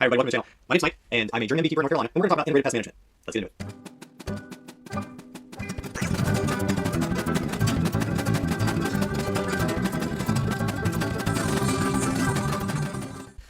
Hi everybody, welcome to the channel. My name's Mike, and I'm a journeyman beekeeper in North Carolina, and we're going to talk about integrated pest management. Let's get into it.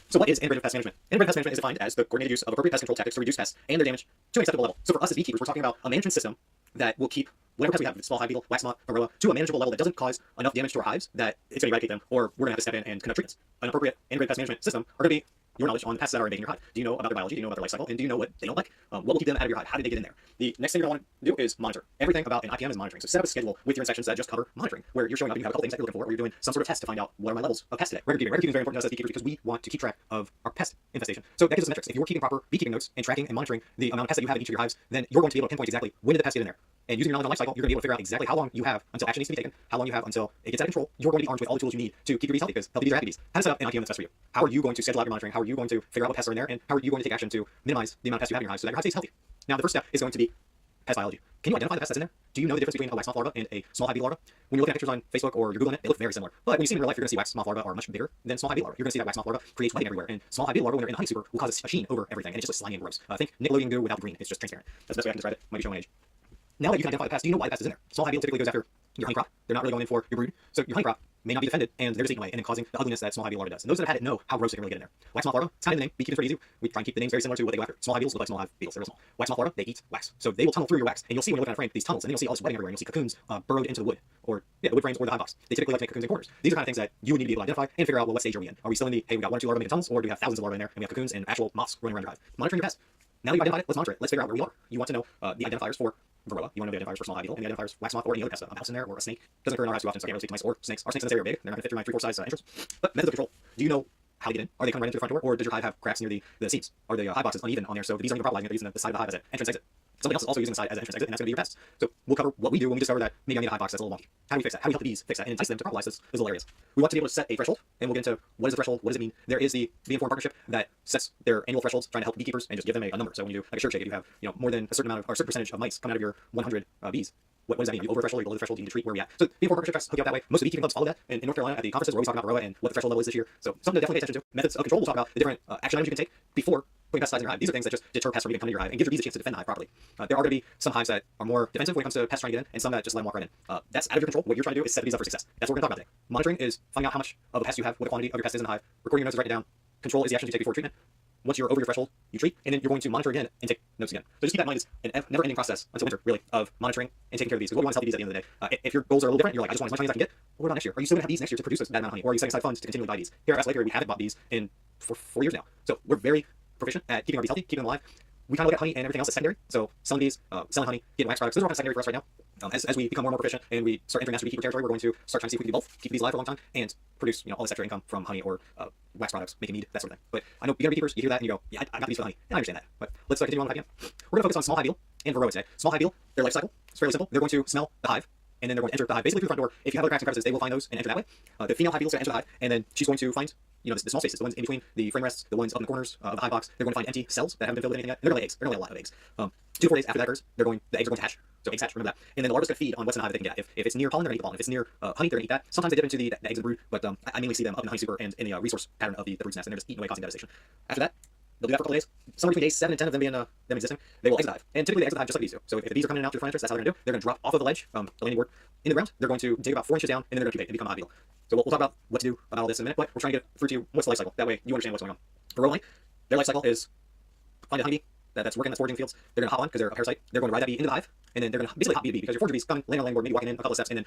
So what is integrated pest management? Integrated pest management is defined as the coordinated use of appropriate pest control tactics to reduce pests and their damage to an acceptable level. So for us as beekeepers, we're talking about a management system that will keep whatever pests we have, small hive beetle, wax moth, varroa, to a manageable level that doesn't cause enough damage to our hives that it's going to eradicate them, or we're going to have to step in and conduct treatments. An appropriate integrated pest management system are going to be your knowledge on the pests that are invading your hive. Do you know about their biology? Do you know about their life cycle? And do you know what they don't like? What will keep them out of your hive? How did they get in there? The next thing you're going to want to do is monitor. Everything about an IPM is monitoring. So set up a schedule with your inspections that just cover monitoring, where you're showing up and you have a couple things that you're looking for, or you're doing some sort of test to find out what are my levels of pest today. Record keeping. Record keeping is very important to us as beekeepers because we want to keep track of our pest infestation. So that gives us metrics. If you're keeping proper beekeeping notes and tracking and monitoring the amount of pests that you have in each of your hives, then you're going to be able to pinpoint exactly when did the pests get in there. And using your knowledge on life cycle, you're going to be able to figure out exactly how long you have until action needs to be taken, how long you have until it gets out of control. You're going to be armed with all the tools you need to keep your bees healthy, because healthy bees are happy bees. How to set up an IPM that's best for you? How are you going to schedule out your monitoring? How are you going to figure out what pests are in there? And how are you going to take action to minimize the amount of pests you have in your hive so that your hive stays healthy? Now, the first step is going to be pest biology. Can you identify the pest that's in there? Do you know the difference between a wax moth larva and a small hive beetle larva? When you're looking at pictures on Facebook or you're Googling it, they look very similar. But when you see them in real life, you're going to see wax moth larva are much bigger than small hive beetle larva. You're going to see that wax moth larva creates webbing everywhere, and small hive beetle larva, when they're in the honey super, will cause a sheen over everything, and it's just like slimy and gross. Think Nickelodeon goo without the green. It's just transparent. That's the best way I can describe it. Might be showing age. Now that you can identify the pest, do you know why the pest is in there? Small hive beetle typically goes after your honey crop. They're not really going in for your brood. So your honey crop may not be defended, and they're just eating away and then causing the ugliness that small hive beetle larva does. And those that have had it know how gross they can really get in there. Wax moth larva, it's kind of in the name. Beekeeping's pretty easy. We try and keep the names very similar to what they go after. Small hive beetles look like small hive beetles. They're real small. Wax moth larva, they eat wax. So they will tunnel through your wax, and you'll see when you're looking at a frame these tunnels, and then you'll see all this webbing everywhere, and you'll see cocoons burrowed into the wood, or the wood frames or the hive box. They typically like to make cocoons in corners. These are kind of things that you would need to be able to identify and figure out, well, what stage are we in? Are we still in the, hey, we got one or two larvae making tunnels, or do we have thousands of larvae in there, and we have cocoons and actual moths running around your hive? Monitoring your pests. Now that you've identified it, let's monitor it. Let's figure out where we are. You want to know the identifiers for varroa. You want to know the identifiers for small hive beetle, and the identifiers wax moth or any other pest. A mouse in there or a snake doesn't occur in our hives too often, so I can't really speak to mice or snakes. Our snakes in this area are big. They're not going to fit through my 3/4 size entrance. But methods of control. Do you know how they get in? Are they coming right into the front door, or does your hive have cracks near the seams? Are the hive boxes uneven on there, so the bees aren't even properly they're using the side of the hive as an entrance exit? Something else is also using the side as an entrance exit, and that's going to be your pests. So we'll cover what we do when we discover that maybe I need a hive box that's a little wonky. How do we fix that? How do we help the bees fix that and entice them to properlize those little areas? We want to be able to set a threshold, and we'll get into what is the threshold, what does it mean. There is the Bee Informed Partnership that sets their annual thresholds, trying to help beekeepers and just give them a number. So when you do like a sugar shake, if you have more than a certain amount of or a certain percentage of mice coming out of your 100 bees, what does that mean? Are you over the threshold? Are you below the threshold? Do you need to treat where we at? So Bee Informed Partnership tries to hook you up that way. Most of the beekeeping clubs follow that. And in North Carolina at the conferences, we're always talking about varroa and what the threshold level is this year. So something to definitely pay attention to. Methods of control. We'll talk about the different action items you can take before putting pesticides in your hive. These are things that just deter pests from even coming to your hive and give your bees a chance to defend the hive properly. There are going to be some hives that are more defensive when it comes to pests trying to get in, and some that just let them walk right in. That's out of your control. What you're trying to do is set the bees up for success. That's what we're going to talk about today. Monitoring is finding out how much of a pest you have, what the quantity of your pest is in the hive. Recording your notes is writing it down. Control is the actions you take before treatment. Once you're over your threshold, you treat, and then you're going to monitor again and take notes again. So just keep that in mind. It's a never-ending process until winter, really, of monitoring and taking care of these. Because what we want is healthy bees at the end of the day. If your goals are a little different, you're like, I just want as much honey as I can get. Well, what about next year? Are you still going to have bees next year to produce that amount of honey? Or are you setting aside funds to continually buy bees? Here at Lake, we haven't bought bees for 4 years now. So we're very proficient at keeping our bees healthy, keeping them alive. We kind of look at honey and everything else as secondary. So selling bees, selling honey, getting wax products, those are all kind of secondary for us right now. As we become more and more proficient and we start entering master beekeeper territory, we're going to start trying to see if we can do both, keep the bees alive for a long time, and produce all this extra income from honey or wax products, making mead, that sort of thing. But I know beginner beekeepers, you hear that and you go, yeah, I got the bees for the honey, and I understand that. But let's continue on with IPM. We're going to focus on small hive beetle and varroa today. Small hive beetle, their life cycle is fairly simple. They're going to smell the hive, and then they're going to enter the hive basically through the front door. If you have other cracks and crevices, they will find those and enter that way. The female hive beetle's going to enter the hive, and then she's going to find the small spaces, the ones in between the frame rests, the ones up in the corners of the hive box. They're going to find empty cells that haven't been filled with anything yet. And they're going to lay eggs. They're going to lay a lot of eggs. 2 to 4 days after that occurs, the eggs are going to hatch. So eggs hatch, remember that. And then the larva's going to feed on what's in the hive that they can get. If it's near pollen, they're going to eat the pollen. If it's near honey, they're going to eat that. Sometimes they dip into the eggs and brood, but I mainly see them up in the honey super and in the resource pattern of the brood's nest, and they're just eating away, causing devastation. After that, they'll do that for a couple days. Somewhere between days 7 and 10 of them being them existing, they will exit the hive. And typically they exit the hive just like bees do. So if the bees are coming in and out through the front entrance, that's how they're going to do. They're going to drop off of the ledge, the landing board, in the ground. They're going to dig about 4 inches down, and then they're going to pupate and become a hive beetle. So we'll talk about what to do about all this in a minute, but we're trying to get through to you what's the life cycle. That way you understand what's going on. Varroa honey, their life cycle is find a honeybee that's working, that's foraging fields. They're going to hop on because they're a parasite. They're going to ride that bee into the hive, and then they're going to basically hop bee to bee because your forager bees come, land on the landing board, maybe walking in a couple of steps, and then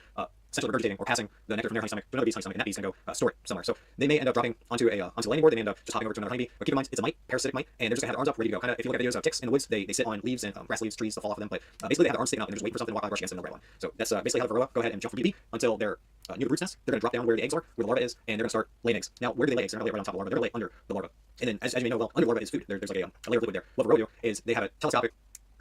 essentially regurgitating or passing the nectar from their honey stomach to another bee's honey stomach, and that bee's going to go store it somewhere. So they may end up dropping onto the landing board. They may end up just hopping over to another honeybee. But keep in mind, it's a mite, parasitic mite, and they're just going to have their arms up, ready to go. Kind of if you look at videos of ticks in the woods, they sit on leaves and grass leaves, trees, they'll fall off of them. But basically they have their arms sticking out and they're just waiting for something to walk by, brush against them, and they'll grab one. So that's basically how the varroa go ahead and jump from bee to bee until they're near the brood's nest. They're going to drop down where the eggs are, where the larva is, and they're going to start laying eggs. Now, where do they lay eggs? They're not going to lay right on top of the larva. They're going to lay under the larva. And then, as you may know, well, under the larva is food. There's like a layer of liquid there. What varroa do is they have a telescopic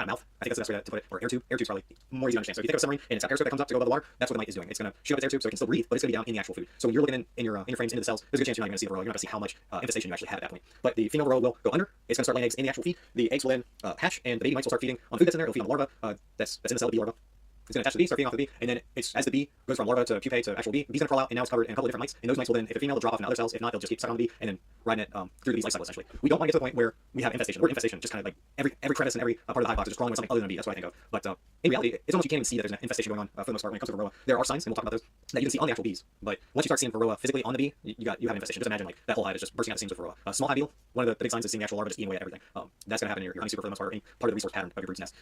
mouth. I think that's the best way to put it. Or air tube. Air tube's probably more easy to understand. So if you think of a submarine and it's got periscope that comes up to go above the water, that's what the mite is doing. It's going to shoot up its air tube so it can still breathe, but it's going to be down in the actual food. So when you're looking in your frames into the cells, there's a good chance you're not even going to see the varroa. You're not going to see how much infestation you actually have at that point. But the female varroa will go under. It's going to start laying eggs in the actual feed. The eggs will then hatch, and the baby mites will start feeding on food that's in there. It'll feed on the larva that's in the cell, the bee larva. It's going to attach to the bee, start feeding off the bee, and then it's as the bee goes from larva to pupae to actual bee, the bee's going to crawl out, and now it's covered in a couple of different mites, and those mites will then, if a female, will drop off into other cells. If not, they'll just keep stuck on the bee and then riding it through the bee's life cycle, essentially. We don't want to get to the point where we have infestation. The word infestation just kind of like every crevice and every part of the hive box is just crawling with something other than a bee. That's what I think of. But in reality, it's almost you can't even see that there's an infestation going on for the most part when it comes to Varroa. There are signs, and we'll talk about those, that you can see on the actual bees. But once you start seeing Varroa physically on the bee, you have infestation. Just imagine like that whole hive is just bursting out the seams with Varroa. Small hive beetle, one of the big signs is seeing the actual larva just eating away at everything. That's going to happen in your honey super for the most part, or any part of the resource pattern of your brood's nest.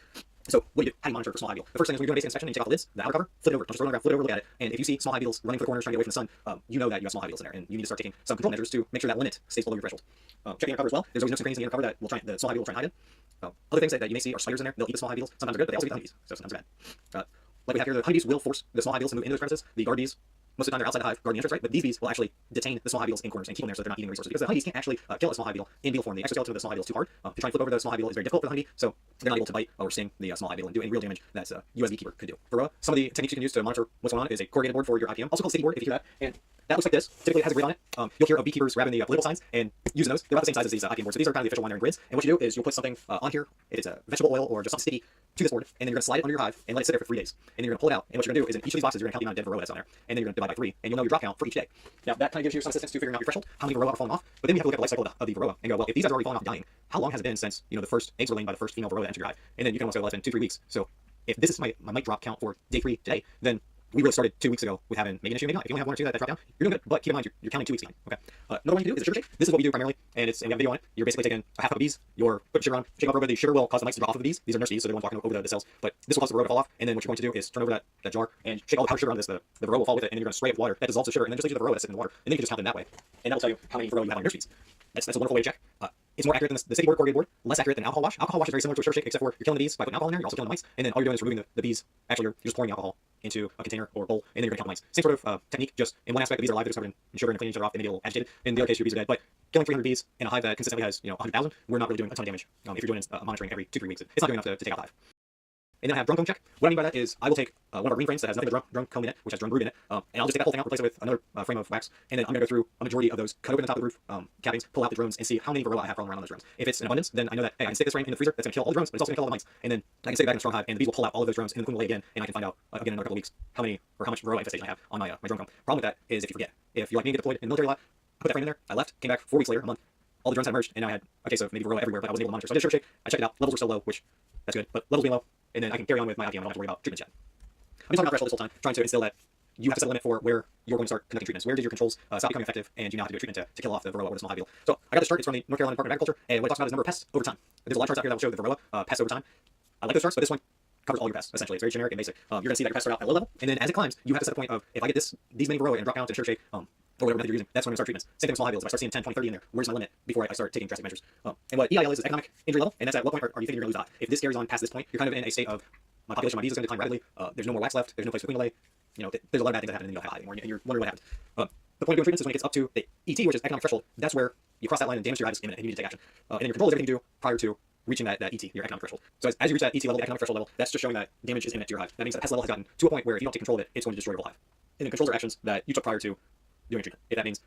So what do you do? How do you monitor for small hive beetle? The first thing is when you're doing a basic inspection, and you take off the lids, the outer cover, flip it over. Don't just throw it on the ground, flip it over, look at it. And if you see small hive beetles running for the corners trying to get away from the sun, you know that you have small hive beetles in there, and you need to start taking some control measures to make sure that limit stays below your threshold. Check the inner cover as well. There's always nooks and crannies in the inner cover that the small hive beetle will try and hide in. Other things that you may see are spiders in there. They'll eat the small hive beetles. Sometimes they're good, but they also eat the honeybees, so sometimes they're bad. Like we have here, the honeybees will force the small hive beetles to move into those crevices. The guard bees, most of the time they're outside the hive guarding the entrance, right? But these bees will actually detain the small hive beetles in corners and keep them there so they're not eating the resources. Because the honeybees can't actually kill a small hive beetle in beetle form. The exoskeleton of the small hive beetle is too hard. To try and flip over the small hive beetle is very difficult for the honeybee, so they're not able to bite or sting the small hive beetle and do any real damage that you as a beekeeper could do. For some of the techniques you can use to monitor what's going on is a corrugated board for your IPM, also called city board if you hear that. And that looks like this. Typically it has a grid on it. You'll hear of beekeepers grabbing the political signs and using those. They're about the same size as these IPM boards, so these are kind of the official one. They're in grids. And what you do is you'll put something on here, if it's a vegetable oil or just something sticky, to this board, and then you're going to slide it under your hive and let it sit there for 3 days. And then you're going to pull it out. And what you're going to do is in each of these boxes, you're going to count the amount of dead Varroa that's on there. And then you're going to divide by 3, and you'll know your drop count for each day. Now, that kind of gives you some assistance to figuring out your threshold, how many Varroa are falling off. But then we have to look at the life cycle of the Varroa and go, well, if these guys are already falling off dying, how long has it been since, the first eggs were laid by the first female Varroa that entered your hive? And then you can almost go, well, it's been 2-3 weeks. So if this is my mite drop count for day 3 today, then we really started 2 weeks ago with having maybe an issue, maybe not. If you only have 1 or 2 that drop down, you're doing good. But keep in mind, you're counting 2 weeks behind. Okay. Another one you can do is a sugar shake. This is what we do primarily, and we have a video on it. You're basically taking a half cup of bees, you're putting sugar on, shake up over the sugar will cause the mites to drop off of the bees. These are nurse bees, so they won't walk over the cells. But this will cause the Varroa to fall off, and then what you're going to do is turn over that jar and shake all the powdered sugar on this. The Varroa will fall with it, and then you're going to spray it with water that dissolves the sugar, and then just leaves the Varroa that's sitting in the water. And then you can just count them that way, and that will tell you how many Varroa you have on your nurse bees. That's a wonderful way to check. It's more accurate than the city board, corrugated board, less accurate than alcohol wash. Alcohol wash is very similar to a sugar shake, except for you're killing the bees by putting alcohol in there, you're also killing the mites, and then all you're doing is removing the bees. Actually, you're just pouring the alcohol into a container or a bowl, and then you're going to count the mites. Same sort of technique, just in one aspect, the bees are alive, they're just covered in sugar and cleaning each other off, they may be a little agitated. In the other case, your bees are dead. But killing 300 bees in a hive that consistently has 100,000, we're not really doing a ton of damage. If you're doing monitoring every 2-3 weeks, it's not doing enough to take out the hive. And then I have drone comb check. What I mean by that is I will take one of our green frames that has nothing but drone comb in it, which has drone brood in it, and I'll just take that whole thing out, replace it with another frame of wax, and then I'm going to go through a majority of those, cut open the top of the roof cappings, pull out the drones, and see how many Varroa I have crawling around on those drones. If it's in abundance, then I know that, hey, I can stick this frame in the freezer, that's going to kill all the drones, but it's also going to kill all the mites. And then I can stick it back in a strong hive, and the bees will pull out all of those drones, and the queen will lay again, and I can find out, again in another couple of weeks, how many or how much Varroa infestation I have on my drone comb. Problem with that is if you forget. If you like me, get deployed in the military a lot, I put that frame in there, I left, came back 4 weeks later, a month, all the drones had emerged, and now I had a case of maybe Varroa everywhere, but I wasn't able to monitor. So I did a sugar shake, I checked it out, levels were still low, which that's good, but levels being low, and then I can carry on with my IPM, I don't have to worry about treatments yet. I've been talking about threshold this whole time, trying to instill that you have to set a limit for where you're going to start conducting treatments. Where did your controls stop becoming effective, and you now have to do a treatment to kill off the Varroa or the small hive beetle. So I got this chart. It's from the North Carolina Department of Agriculture, and what it talks about is number of pests over time. There's a lot of charts out here that will show the Varroa pests over time. I like those charts, but this one covers all your pests, essentially. It's very generic and basic. You're going to see that your pests start out at low level, and then as it climbs, you have to set a point of, if I get these many Varroa and drop down to a sugar shake, or whatever method you're using, that's when I'm going to start treatments. Same thing with small hive beetles. If I start seeing 10, 20, 30 in there, where's my limit before I start taking drastic measures? And what EIL is economic injury level, and that's at what point are you thinking you're going to lose the hive? If this carries on past this point, you're kind of in a state of, my population, my bees is going to decline rapidly, there's no more wax left, there's no place for queen to lay, there's a lot of bad things that happen, and you don't have hive anymore, and you're wondering what happened. The point of doing treatments is when it gets up to the ET, which is economic threshold, that's where you cross that line and damage to your hive is imminent, and you need to take action. And then your control is everything you do prior to reaching that ET, your economic threshold. So as you reach that ET level, the economic threshold level, that's just showing that damage is imminent to your hive. That means that the pest level has gotten to a point where if you don't take control of it, it's going to destroy your whole hive. And then controls are actions that you took prior to doing treatment. If that means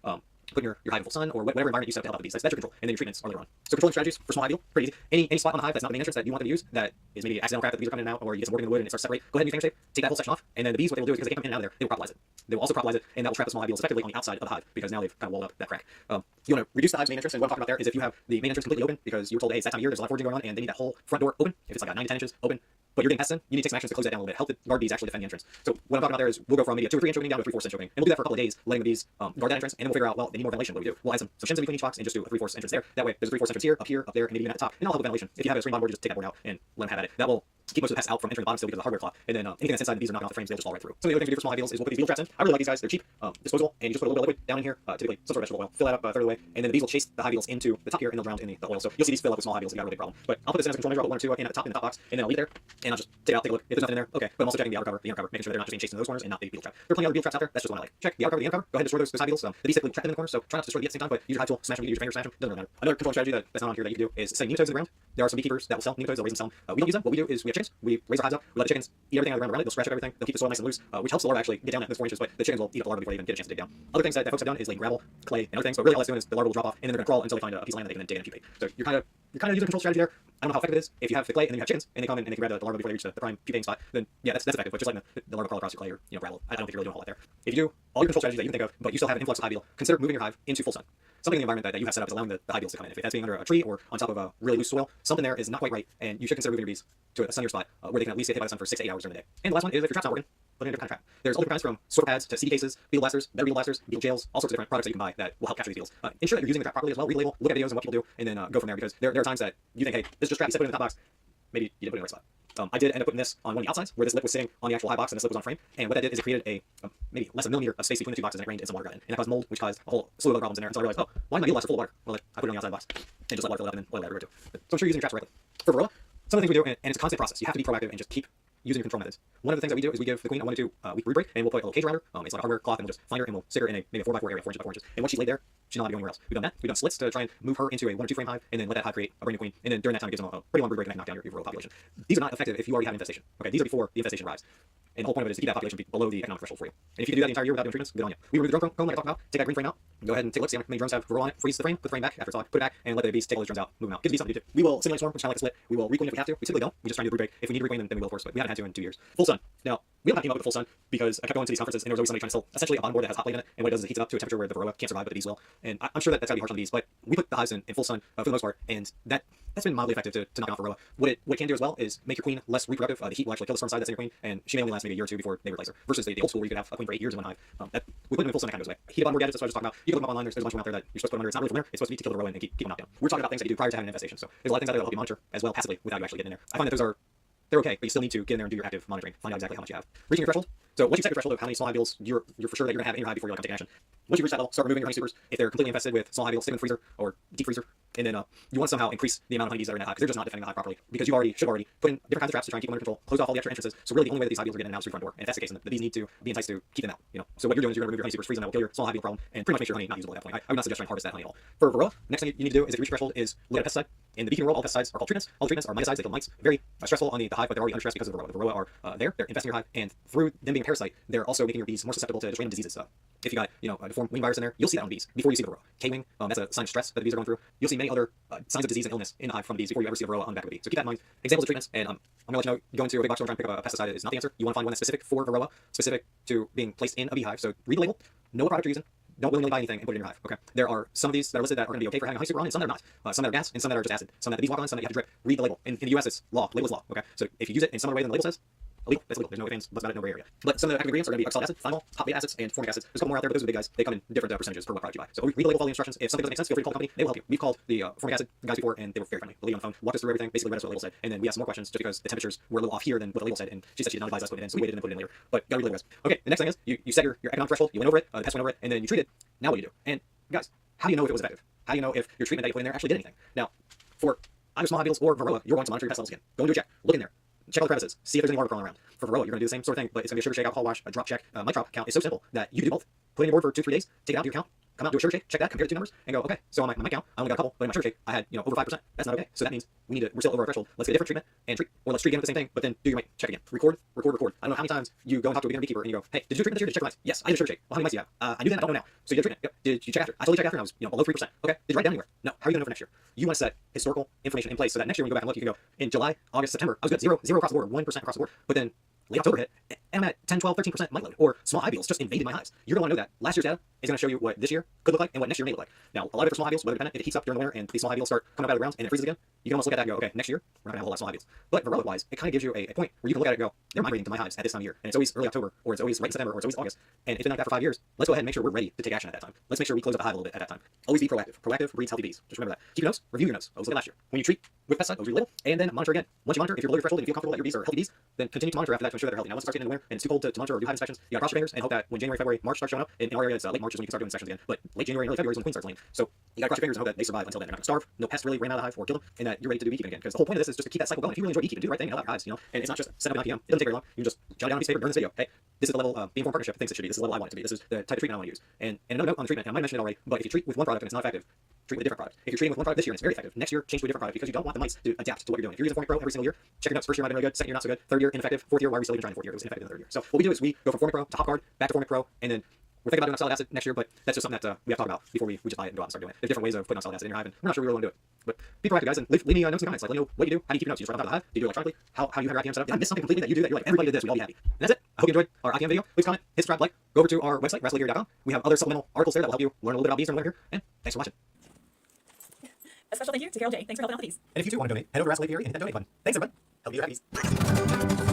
putting your hive in full sun or whatever environment you set up to help the bees, that's your control. And then your treatments are later on. So controlling strategies for small hive beetle, pretty easy. Any spot on the hive that's not the main entrance that you want them to use that is maybe accidental craft that the bees are coming in and out, or you get some working in the wood and it starts to separate, go ahead and use finger tape, take that whole section off, and then the bees, what they will do is because they come in and out of there, they will propolize it. They will also propolize it, and that will trap the small hive beetles effectively on the outside of the hive because now they've kind of walled up that crack. You want to reduce the hive's main entrance, and what I'm talking about there is if you have the main entrance completely open because you were told, hey, it's that time of year, there's a lot of foraging going on, and they need that whole front door open. If it's like 9 to 10 inches open, but you're getting pests in, you need to take some actions to close that down a little bit. Help the guard bees actually defend the entrance. So what I'm talking about there is we'll go from maybe a 2 or 3 inch opening down to a 3/4 inch opening, and we'll do that for a couple of days, letting the bees guard that entrance, and then we'll figure out, well, they need more ventilation. What do we do? We'll add some shims in between each box and just do a 3/4 entrance there. That way, there's a 3/4 entrance here, up there, and maybe even at the top, and I'll help with ventilation. If you have a screen board, just take that board out and let them have at it. That will keep most of the pests out from entering the bottom still because of the hardware cloth. And then anything that's inside the bees are knocking off the frames, they'll just fall right through. Some of the other things we do for small hive beetles is we'll put these beetle traps in. I really like these guys. They're cheap, disposable, and you just put a little bit of liquid down in here, typically some sort of vegetable oil. Fill that up a third of the way, and then the bees will chase the hive beetles into the top here, and they'll drown in the oil. So you'll see these fill up with small hive beetles. You got a really big problem. But I'll put this in as a control measure. I'll put 1 or 2 in at the top box, and then I'll leave it there, and I'll just take it out, take a look. If there's nothing in there, okay. But I'm also checking the outer cover, making sure they're not just being chased in those corners and not the beetle trap. There are plenty of other beetle traps out there. That's just one I like. Check the outer cover, the inner cover. Go ahead and destroy those hive beetles. The bees typically trap them in the corner, so try not to destroy the bees at the same time. But use your hive tool, smash them, use your finger, smash them. Doesn't really matter. Another controlling strategy that's not on here that you can do is setting nematodes in the ground. There are some beekeepers that will sell nematodes. They'll raise and sell them. We don't use them. What we do is we have chickens. We raise our hives up. We let the chickens eat everything out of the ground around it. They'll scratch up everything. They'll keep the soil nice and loose, which helps the larva actually get down those 4 inches. But the chickens will eat up the larva before they even get a chance to dig down. Other things that folks have done is like gravel, clay, and other things. But really, all that's doing is the larva will drop off, and then they're going to crawl until they find a piece of land that they can then dig in and pupate. So you're kind of you're kind of using a control strategy there. I don't know how effective it is. If you have thick clay and then you have chickens and they come in and they grab the larva before they reach the prime pupating spot, then yeah, that's effective. But just letting the larva crawl across your clay or gravel, I don't think you're really doing a whole lot there. If you do all your control strategies that you can think of, but you still have an influx of hive beetle, consider moving your hive into full sun. Something in the environment that you have set up is allowing the hive beetles to come in. If that's being under a tree or on top of a really loose soil, something there is not quite right, and you should consider moving your bees to a sunnier spot where they can at least get hit by the sun for 6 to 8 hours during the day. And the last one is if your trap's not working, put in a different kind of trap. There's all different kinds from sorter pads to CD cases, beetle blasters, better beetle blasters, beetle jails, all sorts of different products that you can buy that will help capture these beetles. Ensure that you're using the trap properly as well. Read the label, look at videos and what people do, and then go from there, because there are times that you think, hey, this is just trap, you said put it in the top box. Maybe you didn't put it in the right spot. I did end up putting this on one of the outsides where this lip was sitting on the actual hive box and this lip was on frame. And what that did is it created a maybe less than a millimeter of space between the two boxes, and it rained and some water got in. And that caused mold, which caused a whole slew of other problems in there. And so I realized, oh, why my beetle blaster full of water? Well, I put it on the outside box and just let water fill it up and then oil it everywhere too. So I'm sure you're using your traps correctly. For Varroa, some of the things we do, and it's a constant process. You have to be proactive and just keep using your control methods. One of the things that we do is we give the queen a 1 to 2 week brood break, and we'll put a little cage around her. It's like a hardware cloth, and we'll just find her and we'll sit her in maybe a 4x4 area, 4 inches by 4 inches. And once she's laid there, she's not allowed to go anywhere else. We've done that. We've done slits to try and move her into a 1 or 2 frame hive, and then let that hive create a brand new queen. And then during that time, it gives them a pretty long brood break and knock down your Varroa population. These are not effective if you already have infestation. Okay, these are before the infestation arrives. And the whole point of it is to keep that population below the economic threshold for you. And if you can do that the entire year without doing treatments, good on you. We remove the drone comb like I talked about, take that green frame out, go ahead and take a look, see how many drones have Varroa on it, freeze the frame, put the frame back after it's on, put it back, and let the bees take all those drones out, move them out. Gives the bees something to do. We will simulate swarm, which is kind of like a split. We will requeen if we have to. We typically don't. We just try to do the brood break. If we need to requeen, then we will, of course, but we haven't had to in 2 years. Full sun. Now, we don't have to keep up with the full sun because I kept going to these conferences and there was always somebody trying to sell essentially a bottom board that has hot plate in it, and what it does is it heats it up to a temperature where the Varroa can't survive, but the bees will. And I'm sure that that's gotta be harsh on the bees, but we put the hives in full sun for the most part, and that's been mildly effective to knock off Varroa. What it can do as well is make your queen less reproductive. The heat will actually kill the sperm side that's in your queen, and she may only last maybe a year or two before they replace her. Versus the old school where you could have a queen for 8 years in one hive. We put them in full sun, that kind of goes away. Heated bottom board gadgets, that's what I was just talking about. You can look them up online. There's a bunch of them out there that you're supposed to put them under. It's not really from there. It's supposed to be to kill the Varroa and keep them knocked down. We're talking about things that you do prior to having an infestation. So there's a lot of things out there that help you monitor as well passively without you actually getting in there. I find that they're okay, but you still need to get in there and do your active monitoring. Find out exactly how much you have. Reaching your threshold. So once you set your threshold of how many small hive beetles you're for sure that you're gonna have in your hive before you come take action. Once you reach that level, start removing your honey supers. If they're completely infested with small hive beetles, stick them in the freezer or deep freezer. And then you want to somehow increase the amount of honeybees that are in that hive because they're just not defending the hive properly. Because you should have already put in different kinds of traps to try and keep them under control, closed off all the extra entrances. So really the only way that these hive beetles are getting in and out is through the front door. And if that's the case, then the bees need to be enticed to keep them out. So what you're doing is you're gonna remove your honey supers, freeze them, that will kill your small hive beetle problem, and pretty much make your honey not usable at that point. I would not suggest trying to harvest that honey at all. For Varroa, next thing you need to do is if you reach your threshold is look at a pesticide. In the beekeeping world, all pesticides are called treatments. All treatments are miticides, they kill mites. Very stressful on the hive, but they're already under stress because of the Varroa. The Varroa are they're infesting your hive, and through them being a parasite, they're also making your bees more susceptible to just random diseases. If you got a deformed wing virus in there, you'll see that on the bees before you see the Varroa. K-wing, that's a sign of stress that the bees are going through. You'll see many other signs of disease and illness in the hive from the bees before you ever see the Varroa on the back of the bee. So keep that in mind. Examples of treatments, and I'm gonna let you know, going to a big box store and trying to pick up a pesticide is not the answer. You want to find one that's specific for Varroa, specific to being placed in a beehive. So read the label, know what product you're using. Don't willingly buy anything and put it in your hive. Okay. There are some of these that are listed that are going to be okay for having a honey super on, and some that are not. Some that are gas, and some that are just acid. Some that the bees walk on, some that you have to drip. Read the label. In the US, it's law. Label is law. Okay. So if you use it in some other way than the label says, illegal. That's illegal. There's no ifs, ands, buts about it, no gray area. But some of the active ingredients are going to be oxalic acid, thymol, top beta acids, and formic acids. There's a couple more out there, but those are the big guys. They come in different percentages for what product you buy. So read the label, follow the instructions. If something doesn't make sense, feel free to call the company. They will help you. We've called the formic acid guys before, and they were very friendly. The lady on the phone walked us through everything, basically read us what the label said, and then we asked some more questions just because the temperatures were a little off here than what the label said, and she said she did not advise us putting it in, so we waited and then put it in later. But gotta read the label, guys. Okay, the next thing is you set your economic threshold, you went over it, the pest went over it, and then you treat it. Now what do you do? And guys, how do you know if it was effective? How do you know if your treatment that you put in there actually did anything? Now, for either small hive beetles or Varroa, you're going to monitor your pest levels again. Go and do a check. Look in there. Check all the crevices. See if there's any larvae crawling around. For Varroa, you're going to do the same sort of thing, but it's going to be a sugar shake, alcohol wash, a drop check. My drop count is so simple that you can do both. Put it in your board for 2-3 days, take it out, do your count, come out, do a sugar shake, check that, compare the two numbers, and go, okay, so on my count, I only got a couple, but in my sugar shake, I had, over 5%. That's not okay. So that means we're still over our threshold. Let's get a different treatment and treat, or let's treat again with the same thing, but then do your mite check again. Record. I don't know how many times you go and talk to a beginner beekeeper and you go, hey, did you do treatment this year? Did you check the mites? Yes, I did a sugar shake. Well, how many mites do you have? I knew then, I don't know now. So you did a treatment. Yep. Did you check after? I totally checked after and I was, below 3%. Okay. Did you write down anywhere? No. How are you going to know for next year? You want to set historical information in place so that next year when you go back and look, you can go, in July, August, September, I was good. Zero across the board, 1% across the board. But then late October hit, and I'm at 10, 12, 13% mite load, or small hive beetles just invaded my hives. You're going to want to know that last year's data is going to show you what this year could look like and what next year may look like. Now, a lot of it for small hive beetles, weather dependent. If it heats up during the winter and these small hive beetles start coming up out of the ground and it freezes again, you can almost look at that and go, okay, next year, we're not going to have a whole lot of small hive beetles. But Varroa-wise, it kind of gives you a point where you can look at it and go, they're migrating to my hives at this time of year, and it's always early October, or it's always right in September, or it's always August, and it's been like that for 5 years. Let's go ahead and make sure we're ready to take action at that time. Let's make sure we close up the hive a little bit at that time. Always be proactive. Proactive breeds healthy bees. Just remember that. Keep your notes, review your notes. Always look at last year. When you treat with pesticide, always read the label, and then monitor again. Once you monitor, if you're below your threshold and you feel comfortable that your bees are healthy bees, then continue to monitor after that to ensure that they're healthy. Now, once it starts getting into the winter and it's too cold to monitor or do hive inspections, you got to cross your fingers and hope that when January, February, March starts showing up, in our area it's late March is when you can start doing inspections again, but late January and early February is when the queen starts laying. So you got to cross your fingers and hope that they survive until then. They're not going to starve, no pests really ran out of the hive or kill them, and that you're ready to do beekeeping again. Because the whole point of this is just to keep that cycle going. If you really enjoy beekeeping, do the right thing and help out your hives, and it's not just set up at 9 p.m. It doesn't take very long. You can just jot down a piece of paper during this video. Hey, this is the level Being Informed Partnership thinks it should be. This is the level I want it to be. This is the type of treatment I want to use. And another note on the treatment, I might have mentioned it already, but if you treat with one product and it's not effective, treat with a different product. If you're treating with one product this year and it's very effective, next year change to a different product because you don't want the mites to adapt to what you're doing. If you're using Formic Pro every single year, check your notes. First year might have been really good, second year not so good, third year ineffective, fourth year why are we still even trying the fourth year? It was ineffective in the third year. So what we do is we go from Formic Pro to Hop Guard, back to Formic Pro, and then We're thinking about doing oxalic acid next year, but that's just something that we have to talk about before we just buy it and go out and start doing it. There's different ways of putting oxalic acid in your hive, and we're not sure we really want to do it. But be proactive, guys, and leave me notes in the comments. Like, let me know what you do. How do you keep your notes? You just write them down the hive? Do you do it electronically? How you have your IPM set up? Did I miss something completely that you do that you're like, everybody did this, we'd all be happy? And that's it. I hope you enjoyed our IPM video. Please comment, hit subscribe, like, go over to our website, wrestlegear.com. We have other supplemental articles there that will help you learn a little bit about bees and learn here. And thanks for watching. A special thank you to Carol J. Thanks for helping out with these. And if you too want to donate, head over to Wrestle Apiary and hit that donate button. Thanks, everybody. Help you have bees.